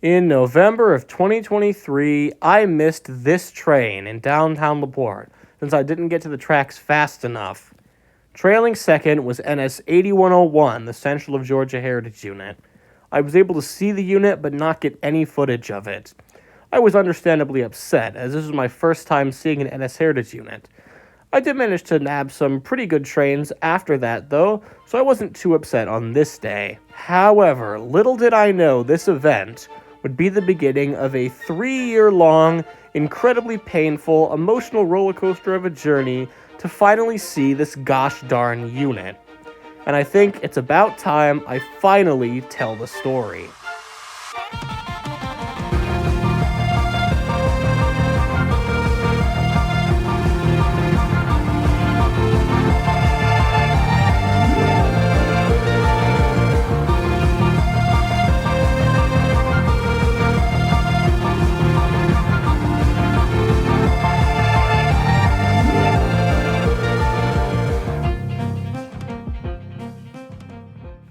In November of 2023, I missed this train in downtown LaPorte since I didn't get to the tracks fast enough. Trailing second was NS 8101, the Central of Georgia Heritage Unit. I was able to see the unit but not get any footage of it. I was understandably upset, as this was my first time seeing an NS Heritage Unit. I did manage to nab some pretty good trains after that, though, so I wasn't too upset on this day. However, little did I know this event would be the beginning of a 3-year-long, incredibly painful, emotional roller coaster of a journey to finally see this gosh darn unit. And I think it's about time I finally tell the story.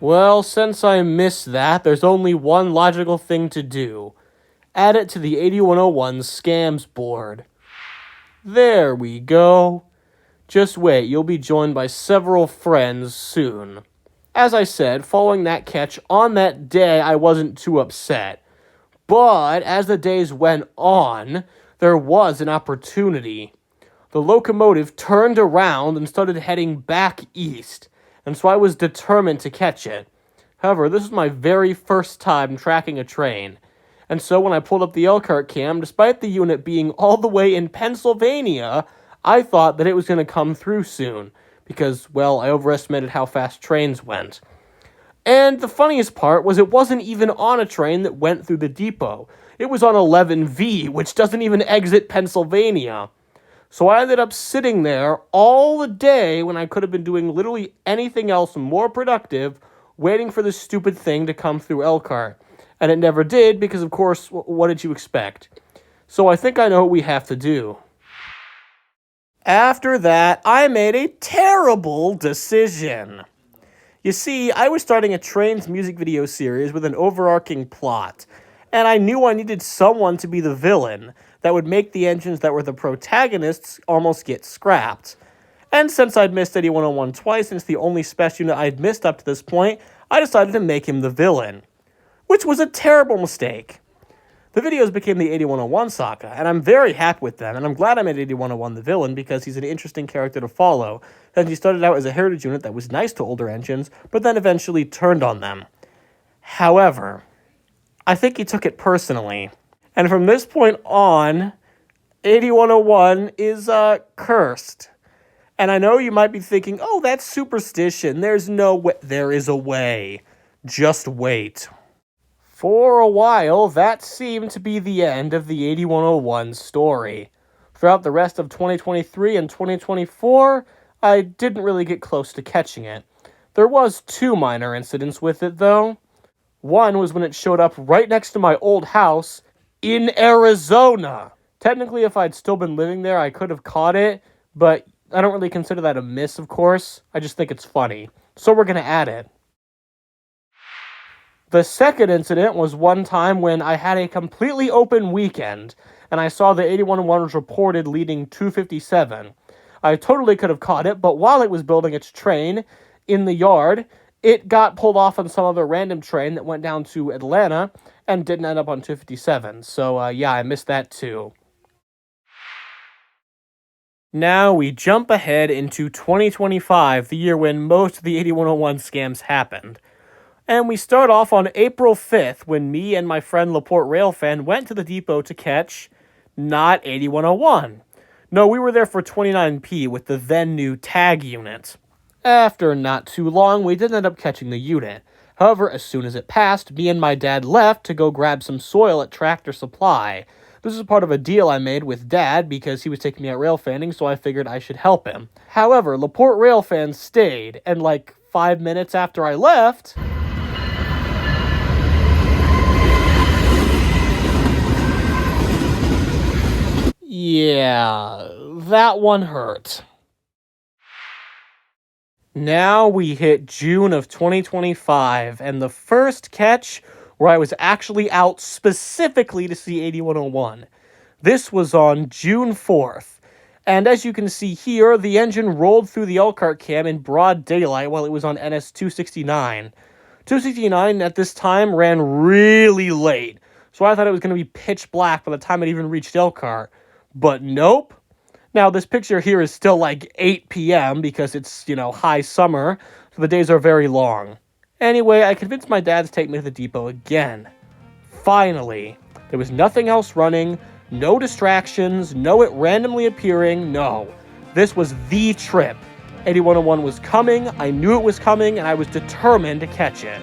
Well, since I missed that, there's only one logical thing to do. Add it to the 8101 scams board. There we go. Just wait, you'll be joined by several friends soon. As I said, following that catch on that day, I wasn't too upset. But as the days went on, there was an opportunity. The locomotive turned around and started heading back east, and so I was determined to catch it. However, this was my very first time tracking a train, and so when I pulled up the Elkhart cam, despite the unit being all the way in Pennsylvania, I thought that it was going to come through soon, because, well, I overestimated how fast trains went. And the funniest part was it wasn't even on a train that went through the depot. It was on 11V, which doesn't even exit Pennsylvania. So I ended up sitting there all the day when I could have been doing literally anything else more productive, waiting for this stupid thing to come through Elkhart. And it never did because, of course, what did you expect? So I think I know what we have to do. After that, I made a terrible decision. You see, I was starting a Trains music video series with an overarching plot, and I knew I needed someone to be the villain that would make the engines that were the protagonists almost get scrapped. And since I'd missed 8101 twice, and it's the only special unit I'd missed up to this point, I decided to make him the villain. Which was a terrible mistake. The videos became the 8101 saga, and I'm very happy with them, and I'm glad I made 8101 the villain because he's an interesting character to follow, as he started out as a heritage unit that was nice to older engines, but then eventually turned on them. However, I think he took it personally. And from this point on, 8101 is cursed. And I know you might be thinking, oh, that's superstition. There's no way. There is a way. Just wait. For a while, that seemed to be the end of the 8101 story. Throughout the rest of 2023 and 2024, I didn't really get close to catching it. There was 2 minor incidents with it, though. One was when it showed up right next to my old house in Arizona. Technically, if I'd still been living there, I could have caught it, but I don't really consider that a miss, of course. I just think it's funny. So we're going to add it. The second incident was one time when I had a completely open weekend, and I saw the 8101 was reported leading 257. I totally could have caught it, but while it was building its train in the yard, it got pulled off on some other random train that went down to Atlanta and didn't end up on 257. So, yeah, I missed that too. Now we jump ahead into 2025, the year when most of the 8101 scams happened. And we start off on April 5th when me and my friend Laporte Railfan went to the depot to catch not 8101. No, we were there for 29P with the then new tag unit. After not too long, we did end up catching the unit. However, as soon as it passed, me and my dad left to go grab some soil at Tractor Supply. This is part of a deal I made with Dad because he was taking me out rail fanning, so I figured I should help him. However, Laporte Railfan stayed, and like 5 minutes after I left, yeah, that one hurt. Now we hit June of 2025, and the first catch where I was actually out specifically to see 8101. This was on June 4th. And as you can see here, the engine rolled through the Elkhart cam in broad daylight while it was on NS 269. 269 at this time ran really late, so I thought it was going to be pitch black by the time it even reached Elkhart. But nope. Now, this picture here is still like 8 p.m. because it's, high summer, so the days are very long. Anyway, I convinced my dad to take me to the depot again. Finally. There was nothing else running, no distractions, no it randomly appearing, no. This was the trip. 8101 was coming, I knew it was coming, and I was determined to catch it.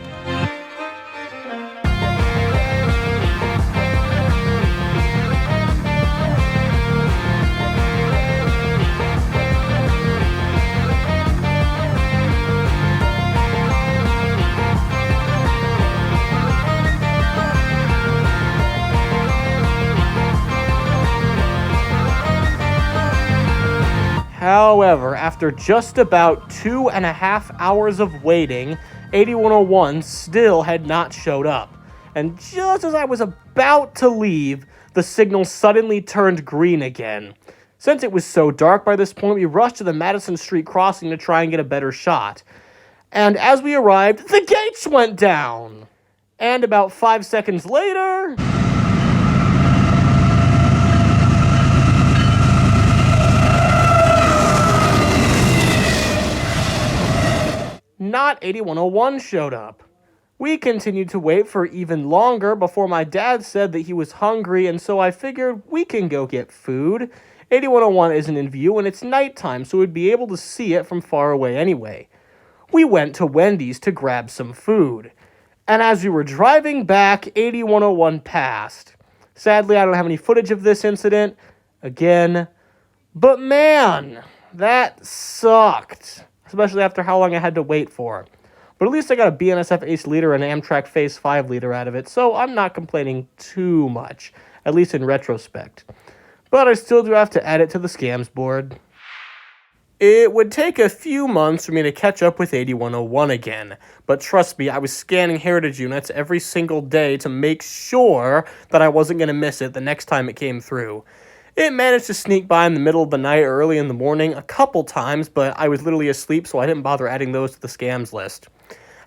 However, after just about 2.5 hours of waiting, 8101 still had not showed up. And just as I was about to leave, the signal suddenly turned green again. Since it was so dark by this point, we rushed to the Madison Street crossing to try and get a better shot. And as we arrived, the gates went down! And about 5 seconds later... not 8101 showed up. We continued to wait for even longer before my dad said that he was hungry, and so I figured we can go get food. 8101 isn't in view and it's nighttime, so we'd be able to see it from far away anyway. We went to Wendy's to grab some food. And as we were driving back, 8101 passed. Sadly, I don't have any footage of this incident. Again. But man, that sucked. Especially after how long I had to wait for. But at least I got a BNSF Ace liter and Amtrak Phase 5 liter out of it, so I'm not complaining too much, at least in retrospect. But I still do have to add it to the scams board. It would take a few months for me to catch up with 8101 again, but trust me, I was scanning heritage units every single day to make sure that I wasn't going to miss it the next time it came through. It managed to sneak by in the middle of the night or early in the morning a couple times, but I was literally asleep, so I didn't bother adding those to the scams list.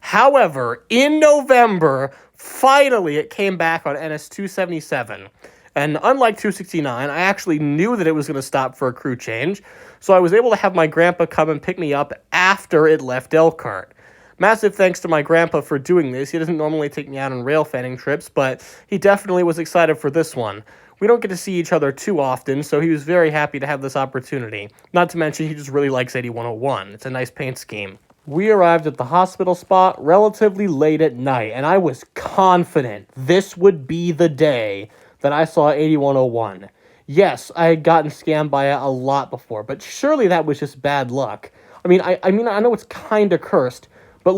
However, in November, finally it came back on NS 277. And unlike 269, I actually knew that it was going to stop for a crew change, so I was able to have my grandpa come and pick me up after it left Elkhart. Massive thanks to my grandpa for doing this. He doesn't normally take me out on rail fanning trips, but he definitely was excited for this one. We don't get to see each other too often, so he was very happy to have this opportunity. Not to mention, he just really likes 8101. It's a nice paint scheme. We arrived at the hospital spot relatively late at night, and I was confident this would be the day that I saw 8101. Yes, I had gotten scammed by it a lot before, but surely that was just bad luck. I mean, I know it's kinda cursed, but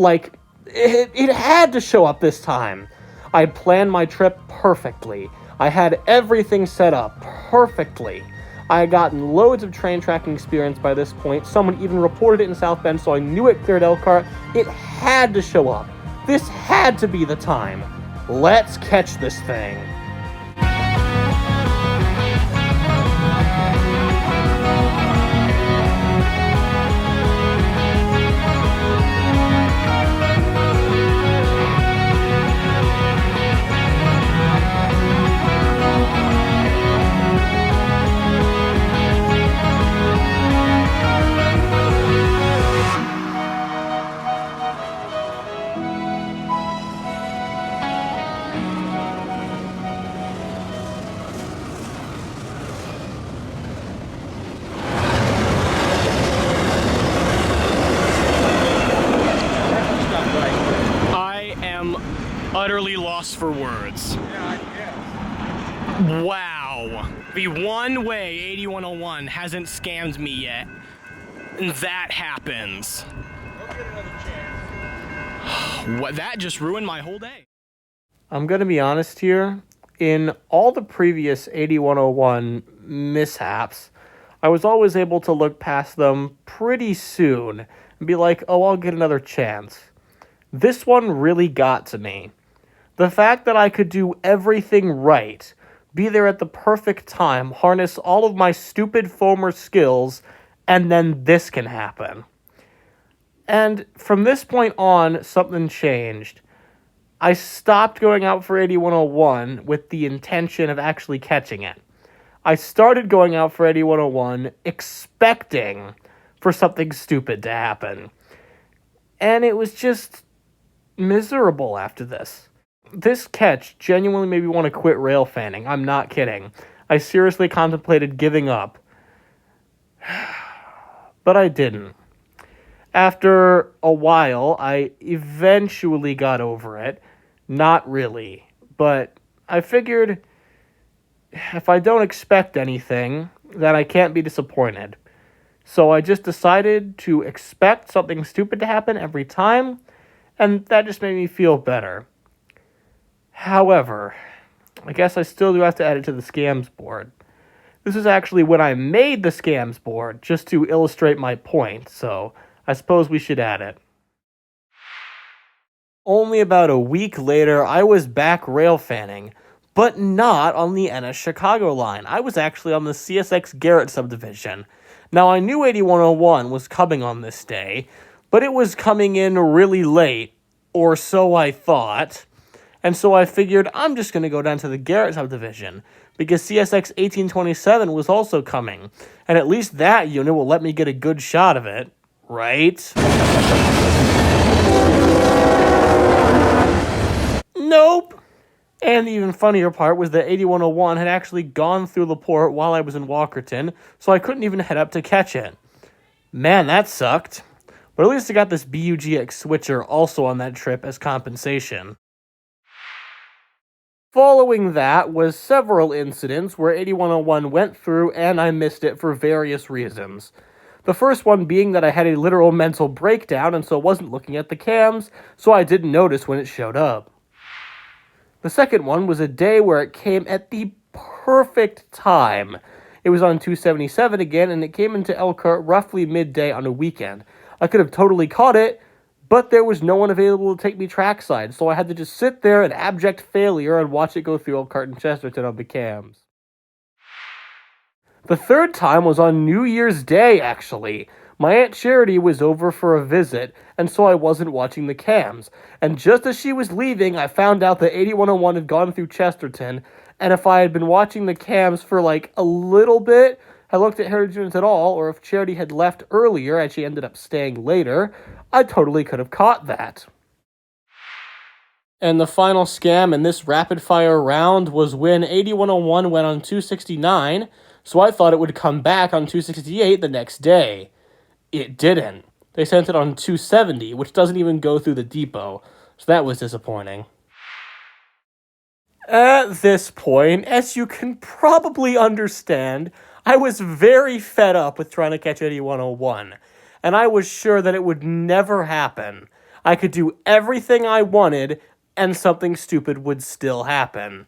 it had to show up this time. I had planned my trip perfectly. I had everything set up perfectly. I had gotten loads of train tracking experience by this point. Someone even reported it in South Bend, so I knew it cleared Elkhart. It had to show up. This had to be the time. Let's catch this thing. Utterly lost for words. Wow. The one way 8101 hasn't scammed me yet, and that happens. Go get another chance. What? That just ruined my whole day. I'm gonna be honest here. In all the previous 8101 mishaps, I was always able to look past them pretty soon and be like, oh, I'll get another chance. This one really got to me. The fact that I could do everything right, be there at the perfect time, harness all of my stupid Foamer skills, and then this can happen. And from this point on, something changed. I stopped going out for 8101 with the intention of actually catching it. I started going out for 8101 expecting for something stupid to happen. And it was just miserable after this. This catch genuinely made me want to quit rail fanning. I'm not kidding. I seriously contemplated giving up. But I didn't. After a while, I eventually got over it. Not really. But I figured if I don't expect anything, then I can't be disappointed. So I just decided to expect something stupid to happen every time, and that just made me feel better. However, I guess I still do have to add it to the scams board. This is actually when I made the scams board, just to illustrate my point, so I suppose we should add it. Only about a week later, I was back rail fanning, but not on the NS Chicago line. I was actually on the CSX Garrett subdivision. Now, I knew 8101 was coming on this day, but it was coming in really late, or so I thought. And so I figured I'm just going to go down to the Garrett subdivision, because CSX 1827 was also coming, and at least that unit will let me get a good shot of it, right? Nope! And the even funnier part was that 8101 had actually gone through the port while I was in Walkerton, so I couldn't even head up to catch it. Man, that sucked. But at least I got this BUGX switcher also on that trip as compensation. Following that was several incidents where 8101 went through and I missed it for various reasons. The first one being that I had a literal mental breakdown and so wasn't looking at the cams, so I didn't notice when it showed up. The second one was a day where it came at the perfect time. It was on 277 again, and it came into Elkhart roughly midday on a weekend. I could have totally caught it, but there was no one available to take me trackside, so I had to just sit there in abject failure and watch it go through Elkhart and Chesterton on the cams. The third time was on New Year's Day, actually. My Aunt Charity was over for a visit, and so I wasn't watching the cams. And just as she was leaving, I found out that 8101 had gone through Chesterton, and if I had been watching the cams for like a little bit, I looked at Heritage Units at all, or if Charity had left earlier and she ended up staying later, I totally could have caught that. And the final scam in this rapid-fire round was when 8101 went on 269, so I thought it would come back on 268 the next day. It didn't. They sent it on 270, which doesn't even go through the depot, so that was disappointing. At this point, as you can probably understand, I was very fed up with trying to catch 8101, and I was sure that it would never happen. I could do everything I wanted, and something stupid would still happen.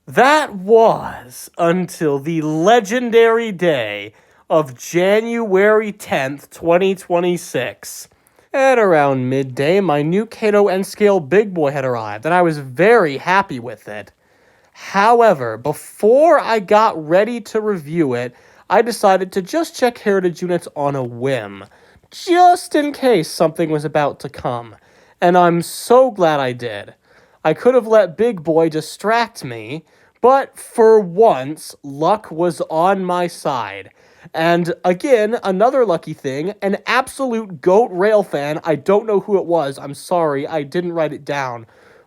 That was until the legendary day of January 10th, 2026. At around midday, my new Kato N-Scale Big Boy had arrived, and I was very happy with it. However, before I got ready to review it, I decided to just check Heritage Units on a whim, just in case something was about to come, and I'm so glad I did. I could have let Big Boy distract me, but for once, luck was on my side. And again, another lucky thing, an absolute GOAT rail fan, I don't know who it was, I'm sorry, I didn't write it down,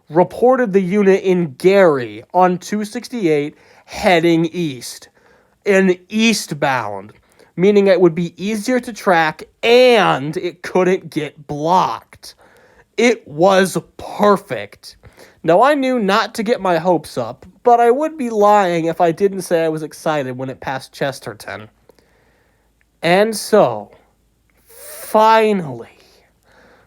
reported the unit in Gary on 268 heading east. An eastbound, meaning it would be easier to track and it couldn't get blocked. It was perfect. Now, I knew not to get my hopes up, but I would be lying if I didn't say I was excited when it passed Chesterton. And so, finally,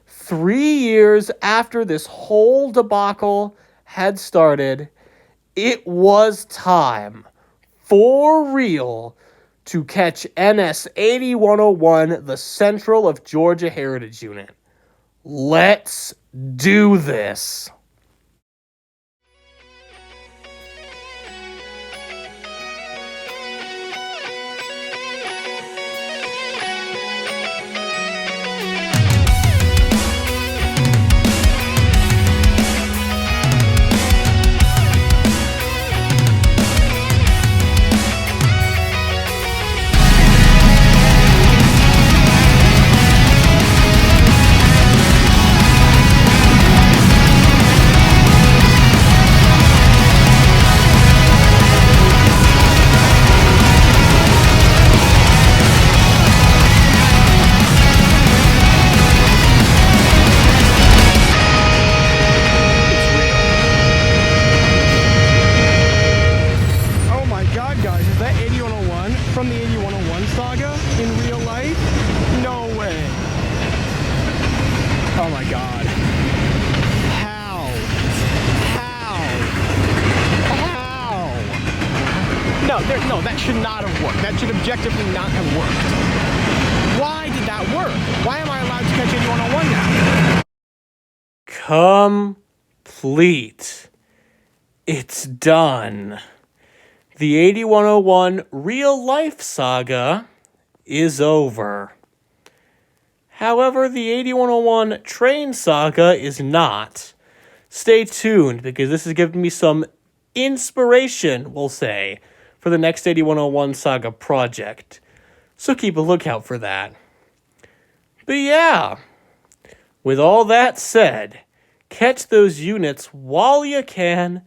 3 years after this whole debacle had started, it was time, for real, to catch NS 8101, the Central of Georgia Heritage Unit. Let's do this. No, that should not have worked. That should objectively not have worked. Why did that work? Why am I allowed to catch 8101 now? Complete. It's done. The 8101 real life saga is over. However, the 8101 train saga is not. Stay tuned, because this is giving me some inspiration, we'll say, for the next 8101 saga project. So keep a lookout for that. But yeah, with all that said, catch those units while you can,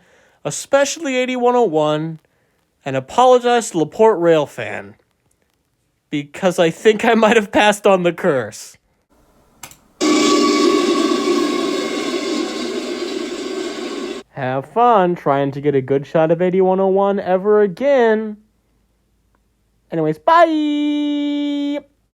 especially 8101, and apologize to LaPorte Railfan, because I think I might have passed on the curse. Have fun trying to get a good shot of 8101 ever again. Anyways, bye!